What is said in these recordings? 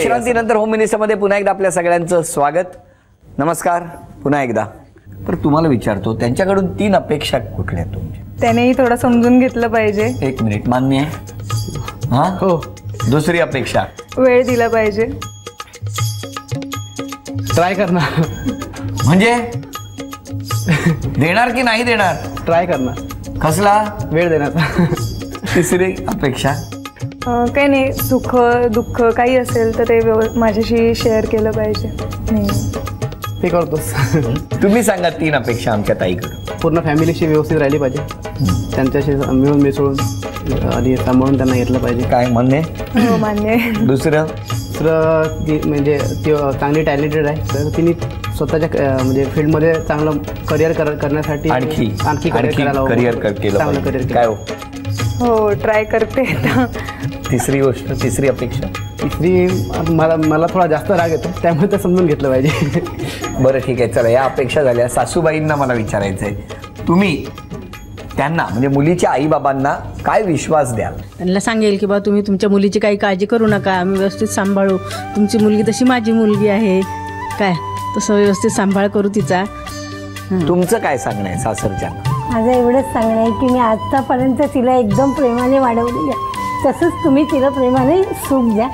विश्रांतीनंतर होम मिनिस्टरमध्ये पुन्हा एकदा आपल्या सगळ्यांचं स्वागत. नमस्कार पुन्हा एकदा. तर तुम्हाला विचारतो, त्यांच्याकडून 3 अपेक्षा कुठल्या आहेत तुमच्या? त्यानेही थोडं समजून घेतलं पाहिजे. 1 मिनिट, मान्य आहे? हां हो. दुसरी अपेक्षा, वेळ दिला पाहिजे. ट्राय करणार. म्हणजे देणार की नाही देणार? ट्राय करणार. कसला वेळ देण्याचा. तिसरी अपेक्षा, काही नाही, सुख दुःख काही असेल तर ते माझ्याशी शेअर केलं पाहिजे. ते करतोस. तुम्ही सांगा 3 अपेक्षा आमच्या ताईकडून. पूर्ण फॅमिलीशी व्यवस्थित राहिली पाहिजे, त्यांच्याशी मिळून मिसळून आणि सांभाळून त्यांना घेतलं पाहिजे. काय मान्य? हो मान्य. दुसरं ती म्हणजे ती चांगली टॅलेंटेड आहे, तर तिने स्वतःच्या म्हणजे फील्डमध्ये चांगलं करिअर करण्यासाठी आणखी करिअर केलं, चांगलं करिअर काय हो? हो ट्राय करते. तिसरी गोष्ट, तिसरी अपेक्षा. तिसरी मला थोडा जास्त राग येतो, त्यामुळे ते समजून घेतलं पाहिजे. बरं ठीक आहे, चला या अपेक्षा झाल्या. सासूबाईंना मला विचारायचं आहे, तुम्ही त्यांना म्हणजे मुलीच्या आईबाबांना काय विश्वास द्याल? त्यांना सांगेल की बा तुम्ही तुमच्या मुलीची काही काळजी करू नका, आम्ही व्यवस्थित सांभाळू. तुमची मुलगी तशी माझी मुलगी आहे, काय तसं व्यवस्थित सांभाळ करू तिचा. तुमचं काय सांगणं आहे सासरच्या? माझं एवढंच सांगणं आहे की मी आत्तापर्यंत तिला एकदम प्रेमाने वाढवली आहे, तसंच तुम्ही तिला प्रेमाने सुख द्या.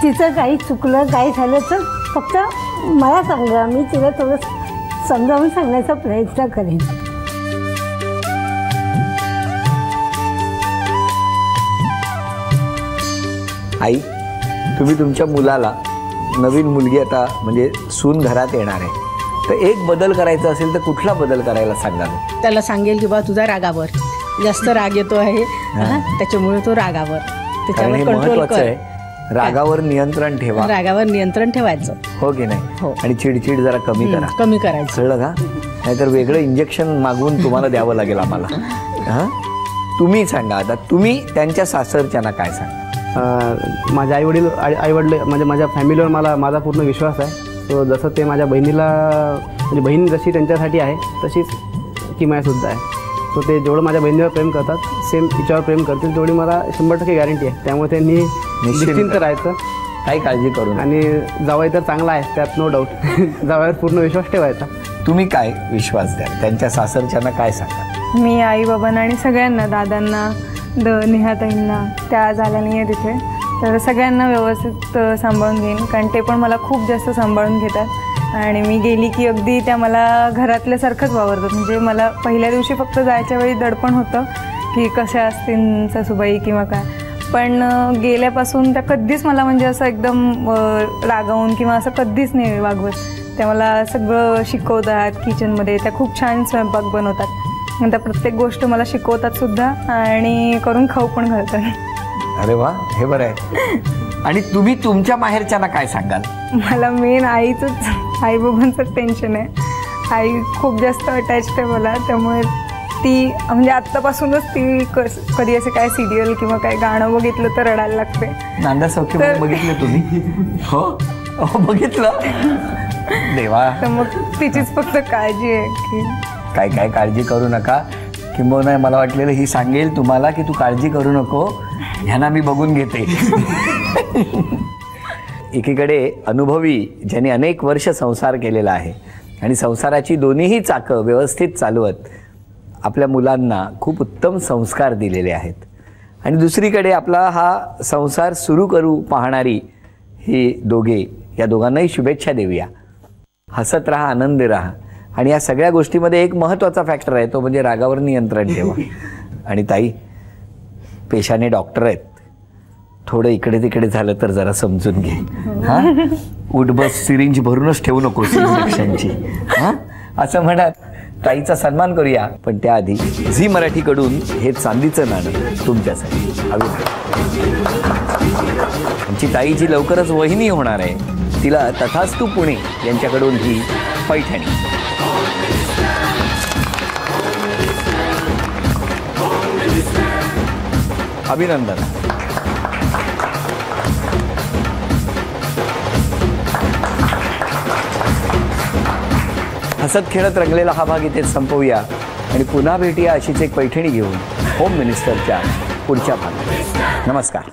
तिचं काही चुकलं काय झालं तर फक्त मला सांगा, मी तिला थोडं समजावून सांगण्याचा प्रयत्न करेन. आई, तुम्ही तुमच्या मुलाला, नवीन मुलगी आता म्हणजे सून घरात येणार आहे, तर एक बदल करायचा असेल तर कुठला बदल करायला सांगाल? त्याला सांगेल की बा तुझा रागावर जास्त राग येतो आहे, त्याच्यामुळे तो रागावर त्याच्यावर कंट्रोल कर. रागावर नियंत्रण ठेवा. रागावर नियंत्रण ठेवायचं, हो की नाही? हो. आणि चिडचिड जरा कमी करा. कमी करायचं, कळलं का? नाहीतर वेगळं इंजेक्शन मागवून तुम्हाला द्यावं लागेल आम्हाला. हां, तुम्ही सांगा आता, तुम्ही त्यांच्या सासरच्यांना काय सांगा? माझ्या आईवडील म्हणजे माझ्या फॅमिलीवर माझा पूर्ण विश्वास आहे. सो जसं ते माझ्या बहिणीला म्हणजे बहीण जशी त्यांच्यासाठी आहे तशीच किमयासुद्धा आहे. सो ते जेवढं माझ्या बहिणीवर प्रेम करतात सेम तिच्यावर प्रेम करतील, तेवढी मला 100% गॅरंटी आहे. त्यामुळे त्यांनी निश्चिंत राहायचं, काही काळजी करू नका. आणि जावई तर चांगला आहे त्यात नो डाऊट. जावयावर पूर्ण विश्वास ठेवायचा. तुम्ही काय विश्वास द्या त्यांच्या सासरच्यांना, काय सांगा? मी आई बाबांना आणि सगळ्यांना, दादांना, नेहाताईंना, त्या आल्या नाही आहे तिथे, तर सगळ्यांना व्यवस्थित सांभाळून घेईन. कारण ते पण मला खूप जास्त सांभाळून घेतात आणि मी गेली की अगदी त्या मला घरातल्यासारखंच वावरतात. म्हणजे मला पहिल्या दिवशी फक्त जायच्या वेळी दडपण होतं की कशा असतील सासूबाई किंवा काय, पण गेल्यापासून त्या कधीच मला म्हणजे असं एकदम रागावून किंवा असं कधीच नाही वागवत. त्या मला सगळं शिकवतात. किचनमध्ये त्या खूप छान स्वयंपाक बनवतात, त्या प्रत्येक गोष्ट मला शिकवतात सुद्धा आणि करून खाऊ पण घालतात. अरे वा, हे बरं आहे. आणि तुम्ही तुमच्या माहेरच्यांना काय सांगाल? मला मेन आईचंच, आई बाबांचंच टेन्शन आहे. आई खूप जास्त अटॅच्ड आहे मला, त्यामुळे ती म्हणजे आत्तापासूनच ती कधी असं काय सिरियल किंवा काय गाणं बघितलं तर रडायला लागते. नांदा सौख्य बघितलं तुम्ही? हो बघितलं. देवा, तर मग तिचीच फक्त काळजी आहे की काय काळजी करू नका. किंबहुना मला वाटलेलं ही सांगेल तुम्हाला की तू काळजी करू नको, ह्यांना मी बघून घेते. एकीकडे अनुभवी ज्यांनी अनेक वर्ष संसार केलेला आहे आणि संसाराची दोन्हीही चाकं व्यवस्थित चालवत आपल्या मुलांना खूप उत्तम संस्कार दिलेले आहेत, आणि दुसरीकडे आपला हा संसार सुरू करू पाहणारी ही दोघे, या दोघांनाही शुभेच्छा देऊया. हसत राहा, आनंदी राहा. आणि या सगळ्या गोष्टीमध्ये एक महत्त्वाचा फॅक्टर आहे, तो म्हणजे रागावर नियंत्रण ठेवा. आणि ताई पेशाने डॉक्टर आहेत, थोडं इकडे तिकडे झालं तर जरा समजून घे. हां, उठबस सिरिंज भरूनच ठेवू नकोस इंजेक्शनची. हां, असं म्हणत ताईचा सन्मान करूया. पण त्याआधी झी मराठीकडून हे चांदीचं नाणं तुमच्यासाठी. आमची ताई जी लवकरच वहिनी होणार आहे, तिला तथास्तु पुणे यांच्याकडून ही पैठणी. अभिनंदन. हसत खेळत रंगलेला हा भाग इथे संपवूया आणि पुन्हा भेटूया अशीच एक पैठणी घेऊन होम मिनिस्टरच्या पुढच्या भागात. नमस्कार.